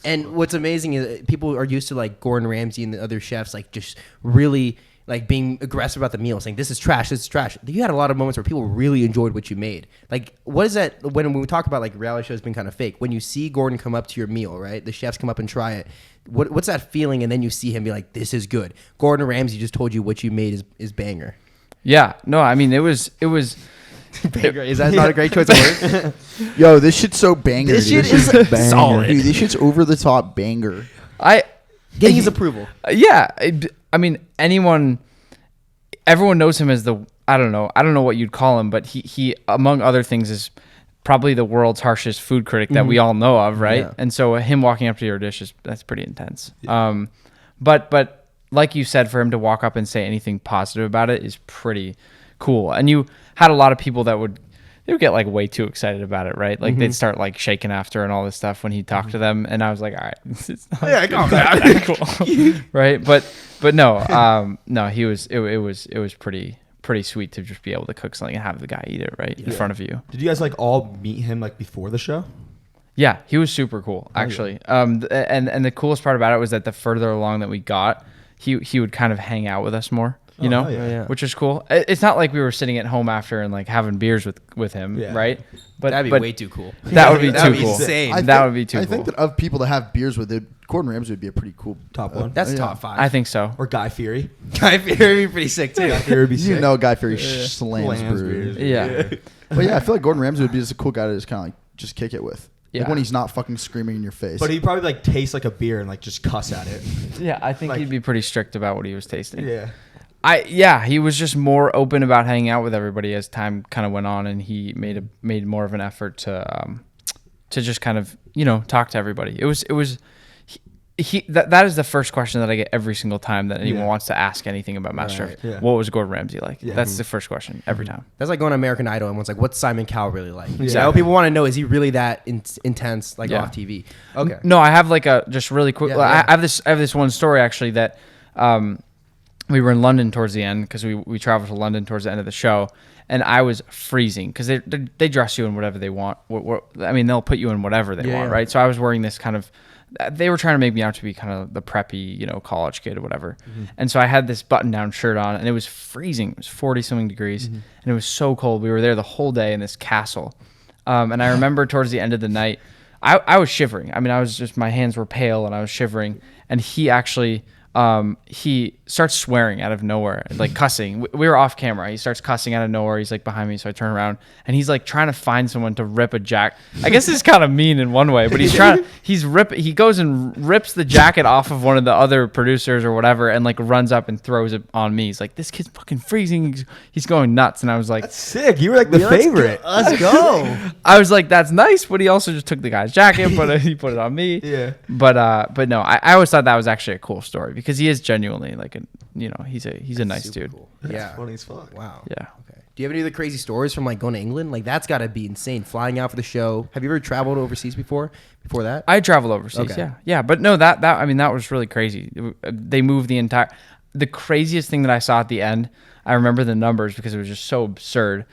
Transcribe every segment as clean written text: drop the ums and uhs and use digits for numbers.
And what's amazing is people are used to like Gordon Ramsay and the other chefs like just really like being aggressive about the meal, saying this is trash, this is trash. You had a lot of moments where people really enjoyed what you made. Like, what is that when we talk about like reality shows being kind of fake? When you see Gordon come up to your meal, right? The chefs come up and try it. What's that feeling? And then you see him be like, this is good. Gordon Ramsay just told you what you made is banger. Yeah, no, I mean it was. Banger. Is that not a great choice of words? Yo, this shit's so banger. This shit is is solid. Dude, this shit's over the top banger. Getting his approval. Yeah, I mean everyone knows him as I don't know what you'd call him, but he among other things is probably the world's harshest food critic that we all know of, right? Yeah. And so him walking up to your dish that's pretty intense. Yeah. But like you said, for him to walk up and say anything positive about it is pretty cool. And you had a lot of people that would get like way too excited about it, right? Like they'd start like shaking after and all this stuff when he talked to them, and I was like, all right, it's not calm down, cool, right? But no, it was pretty sweet to just be able to cook something and have the guy eat it right in front of you. Did you guys like all meet him like before the show? Yeah, he was super cool actually. And the coolest part about it was that the further along that we got, he would kind of hang out with us more. Which is cool. It's not like we were sitting at home after and like having beers with him, right? But that'd be way too cool. That would be too cool. Insane. That would be too cool. I think that of people to have beers with, Gordon Ramsay would be a pretty cool top one. That's top 5. I think so. Or Guy Fieri. Guy Fieri would be pretty sick too. Guy Fieri would be sick. Guy Fieri slams beers. Yeah. But yeah, I feel like Gordon Ramsay would be just a cool guy to just kind of like just kick it with. Yeah. Like when he's not fucking screaming in your face. But he'd probably like taste like a beer and like just cuss at it. Yeah, I think he'd be pretty strict about what he was tasting. Yeah. He was just more open about hanging out with everybody as time kind of went on, and he made more of an effort to just kind of talk to everybody. It was that is the first question that I get every single time that anyone wants to ask anything about MasterChef. Right. Yeah. What was Gordon Ramsay like? Yeah. That's the first question every time. That's like going to American Idol and one's like, what's Simon Cowell really like? Yeah. So people want to know, is he really that intense like off TV? Okay. No, I have like a just really quick. I have this one story actually that. We were in London towards the end because we traveled to London towards the end of the show, and I was freezing because they dress you in whatever they want. I mean, they'll put you in whatever they want, right? So I was wearing this kind of. They were trying to make me out to be kind of the preppy, college kid or whatever. Mm-hmm. And so I had this button-down shirt on, and it was freezing. It was 40-something degrees, and it was so cold. We were there the whole day in this castle, and I remember towards the end of the night, I was shivering. I mean, my hands were pale, and I was shivering. And he actually. He starts swearing out of nowhere, like cussing. We were off camera. He starts cussing out of nowhere. He's like behind me, so I turn around, and he's like trying to find someone to rip a jacket. I guess it's kind of mean in one way, but he goes and rips the jacket off of one of the other producers or whatever, and like runs up and throws it on me. He's like, this kid's fucking freezing. He's going nuts. And I was like, that's sick. You were like the favorite. Let's go. I was like, that's nice, but he also just took the guy's jacket, but he put it on me. Yeah. But no, I always thought that was actually a cool story because he is genuinely like he's a nice dude. Cool. Yeah, funny as fuck. Wow. Yeah. Okay. Do you have any other crazy stories from like going to England? Like that's got to be insane. Flying out for the show. Have you ever traveled overseas before? Before that, I traveled overseas. Okay. Yeah. But no, that was really crazy. They moved the craziest thing that I saw at the end. I remember the numbers because it was just so absurd.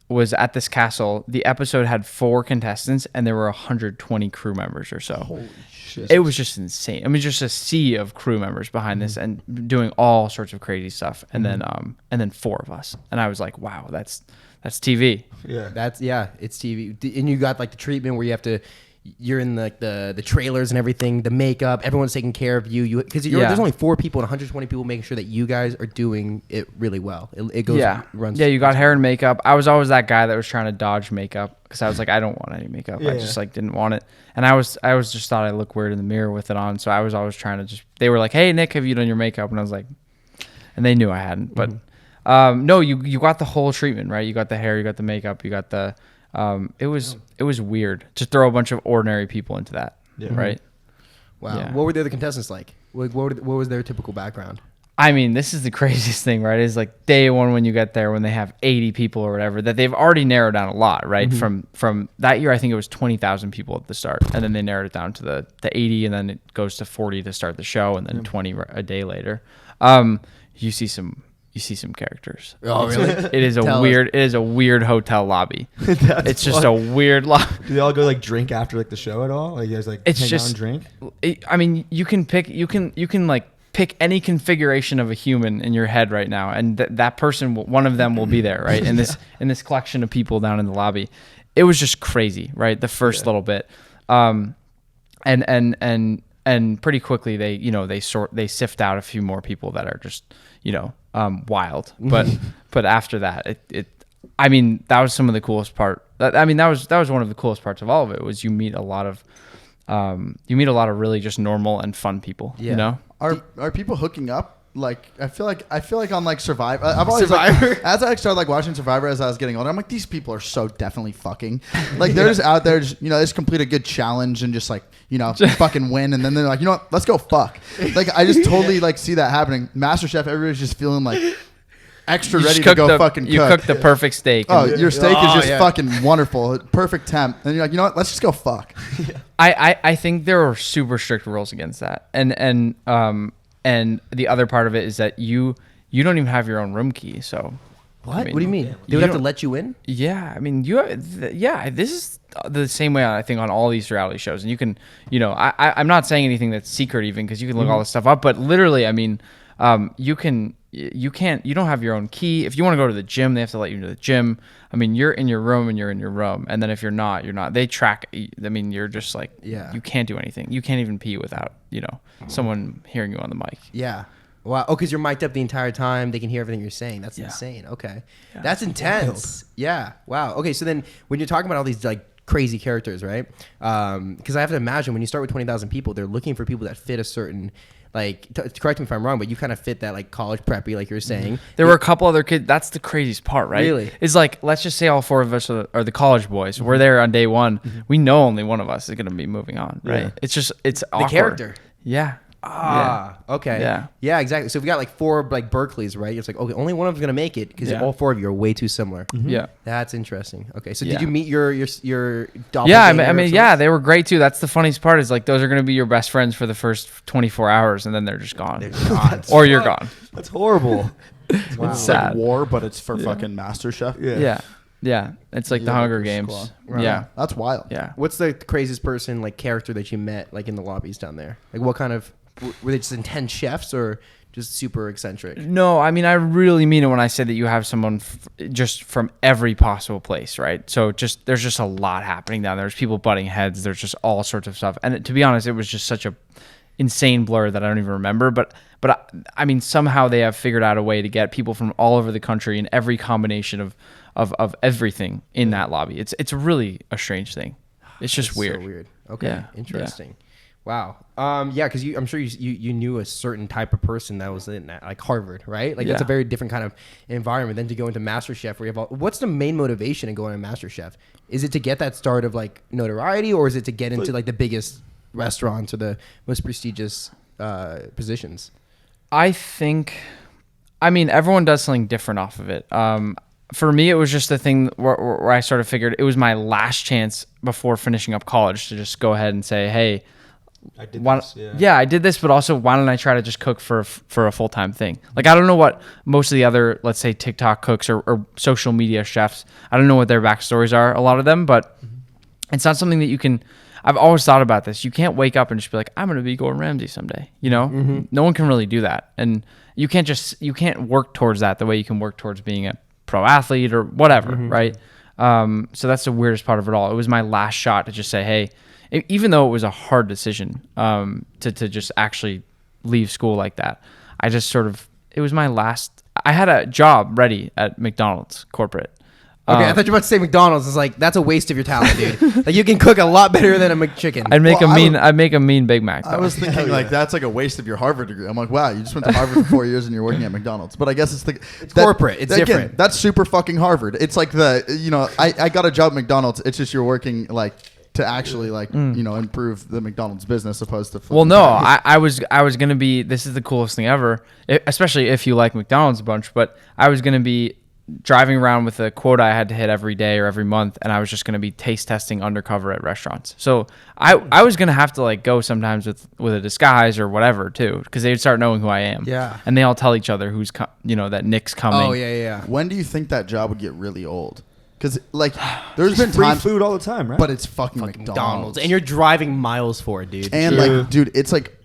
Was at this castle. The episode had 4 contestants and there were 120 crew members or so. Holy shit. It was just insane. I mean, just a sea of crew members behind this and doing all sorts of crazy stuff. And then 4 of us. And I was like, wow, that's TV. Yeah. It's TV. And you got like the treatment where you have to. You're in the trailers and everything, the makeup, everyone's taking care of you. Because there's only 4 people and 120 people making sure that you guys are doing it really well. It goes, runs. Yeah, you got hair and makeup. I was always that guy that was trying to dodge makeup because I was like, I don't want any makeup. I just like didn't want it. And I was just thought I looked weird in the mirror with it on. So I was always trying to they were like, hey, Nick, have you done your makeup? And I was like, and they knew I hadn't. But no, you got the whole treatment, right? You got the hair, you got the makeup, you got the... It was weird to throw a bunch of ordinary people into that, right? Wow. Yeah. What were the other contestants like? What was their typical background? I mean, this is the craziest thing, right? Is like day one when you get there, when they have 80 people or whatever, that they've already narrowed down a lot, right? From that year, I think it was 20,000 people at the start, and then they narrowed it down to the 80, and then it goes to 40 to start the show, and then 20 a day later. You see some you see some characters. Oh, really? It is a weird hotel lobby. It's just a weird lobby. Do they all go like drink after like the show at all? Like you guys like It's hang just out and drink? I mean, you can like pick any configuration of a human in your head right now, and that person, one of them will be there, right? In this collection of people down in the lobby. It was just crazy, right? The first little bit, and pretty quickly they sift out a few more people that are just wild. But after that, I mean, that was some of the coolest part. I mean, that was one of the coolest parts of all of it, was you meet a lot of really just normal and fun people. Yeah. You know, are people hooking up? Like I feel like on like Survivor, I've always Survivor. As I started like watching Survivor as I was getting older, I'm like, these people are so definitely fucking. Like they're just out there, just, they just complete a good challenge and just like fucking win, and then they're like, you know what, let's go fuck. Like I just totally like see that happening. MasterChef, everybody's just feeling like extra ready to go fucking cook. You cook the perfect steak. Oh, your steak is just fucking wonderful, perfect temp, and you're like, you know what, let's just go fuck. I think there are super strict rules against that, and the other part of it is that you don't even have your own room key. So what? I mean, what do you mean? They would have to let you in? Yeah, I mean, this is the same way I think on all these reality shows, and you can, I'm not saying anything that's secret even, because you can look all this stuff up, but literally, I mean, you don't have your own key. If you want to go to the gym, they have to let you into the gym. I mean, you're in your room and you're in your room, and then if you're not, you're not. They track. I mean, you're just like, you can't do anything. You can't even pee without someone hearing you on the mic. Yeah. Wow. Oh, because you're mic'd up the entire time. They can hear everything you're saying. That's insane. Okay. Yeah. That's intense. Wild. Yeah. Wow. Okay. So then when you're talking about all these like crazy characters, right? Because I have to imagine when you start with 20,000 people, they're looking for people that fit a certain, like, correct me if I'm wrong, but you kind of fit that like college preppy, like you're saying. There were a couple other kids. That's the craziest part, right? Really? It's like, let's just say all four of us are the college boys. We're there on day one. We know only one of us is going to be moving on, right? Yeah. It's awkward. The character. Yeah. Okay. Yeah. Yeah, exactly. So if we got like four like Berkeleys, right? It's like, okay, only one of them's gonna make it because all four of you are way too similar. Yeah. That's interesting. Okay. So did you meet your doppelganger? Yeah, I mean, yeah, they were great too. That's the funniest part, is like those are gonna be your best friends for the first 24 hours, and then they're just gone. Or you're gone. That's horrible. Wow. It's sad. like war, but it's for fucking MasterChef. Yeah. It's like the Hunger Games. Right. Yeah. That's wild. Yeah. What's the craziest person, like, character that you met, like, in the lobbies down there? Like, what kind of, were they just intense chefs or just super eccentric? No, I mean, I really mean it when I say that you have someone just from every possible place, right? So there's just a lot happening down there. There's people butting heads. There's just all sorts of stuff. And to be honest, it was just such a insane blur that I don't even remember. But I mean, somehow they have figured out a way to get people from all over the country in every combination of everything in that lobby. It's really a strange thing. It's just weird. So weird. Okay. Yeah. Interesting. Wow. Yeah, because I'm sure you knew a certain type of person that was in that, like Harvard, right? Like that's a very different kind of environment than to go into MasterChef, where you have what's the main motivation in going to MasterChef? Is it to get that start of like notoriety, or is it to get into like the biggest restaurants or the most prestigious positions? I mean, everyone does something different off of it. For me, it was just the thing where I sort of figured it was my last chance before finishing up college to just go ahead and say, hey, I did this. I did this, but also why don't I try to just cook for a full-time thing? Like, I don't know what most of the other, let's say, TikTok cooks or social media chefs, I don't know what their backstories are, a lot of them, but it's not something that you can. I've always thought about this. You can't wake up and just be like, I'm going to be Gordon Ramsay someday. No one can really do that. And you can't work towards that the way you can work towards being a pro athlete or whatever, right? So that's the weirdest part of it all. It was my last shot to just say, hey, even though it was a hard decision to just actually leave school like that, I just it was my last. I had a job ready at McDonald's corporate. Okay, I thought you were about to say McDonald's. It's like, that's a waste of your talent, dude. Like, you can cook a lot better than a McChicken. I'd make a mean Big Mac, though. I was thinking like that's like a waste of your Harvard degree. I'm like, wow, you just went to Harvard for 4 years and you're working at McDonald's. But I guess it's corporate. It's different. Again, that's super fucking Harvard. It's like I got a job at McDonald's. It's just you're working like to actually like improve the McDonald's business opposed to. Well, no, I was gonna be. This is the coolest thing ever, especially if you like McDonald's a bunch. But I was gonna be driving around with a quota I had to hit every day or every month, and I was just going to be taste testing undercover at restaurants. So I was going to have to like go sometimes with a disguise or whatever too, because they'd start knowing who I am. Yeah. And they all tell each other who's that Nick's coming. Oh yeah. When do you think that job would get really old? Because like there's been free times, food all the time, right? but it's fucking McDonald's, McDonald's. and you're driving miles for it, dude. And like, dude, it's like,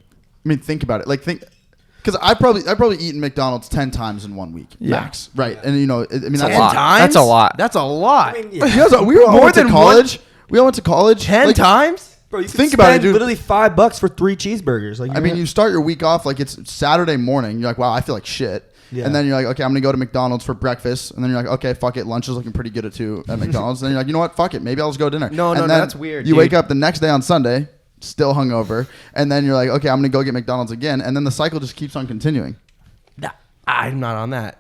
I mean, think about it. Like, because I probably eaten McDonald's 10 times in 1 week, max, right? And I mean, that's 10 a lot. times? That's a lot. That's a lot. I mean, You guys, we all More went to than college. We all went to college 10 like, times? Bro, you could Think about it, spend dude. literally $5 for 3 cheeseburgers. Like, I mean, you start your week off like it's Saturday morning. You're like, wow, I feel like shit. Yeah. And then you're like, okay, I'm gonna go to McDonald's for breakfast. And then you're like, okay, fuck it, lunch is looking pretty good at McDonald's. And then you're like, you know what, fuck it, maybe I'll just go to dinner. No, and then that's weird. You dude. wake up the next day on Sunday, still hungover, and then you're like, okay, I'm gonna go get McDonald's again. And then the cycle just keeps on continuing. I'm not on that.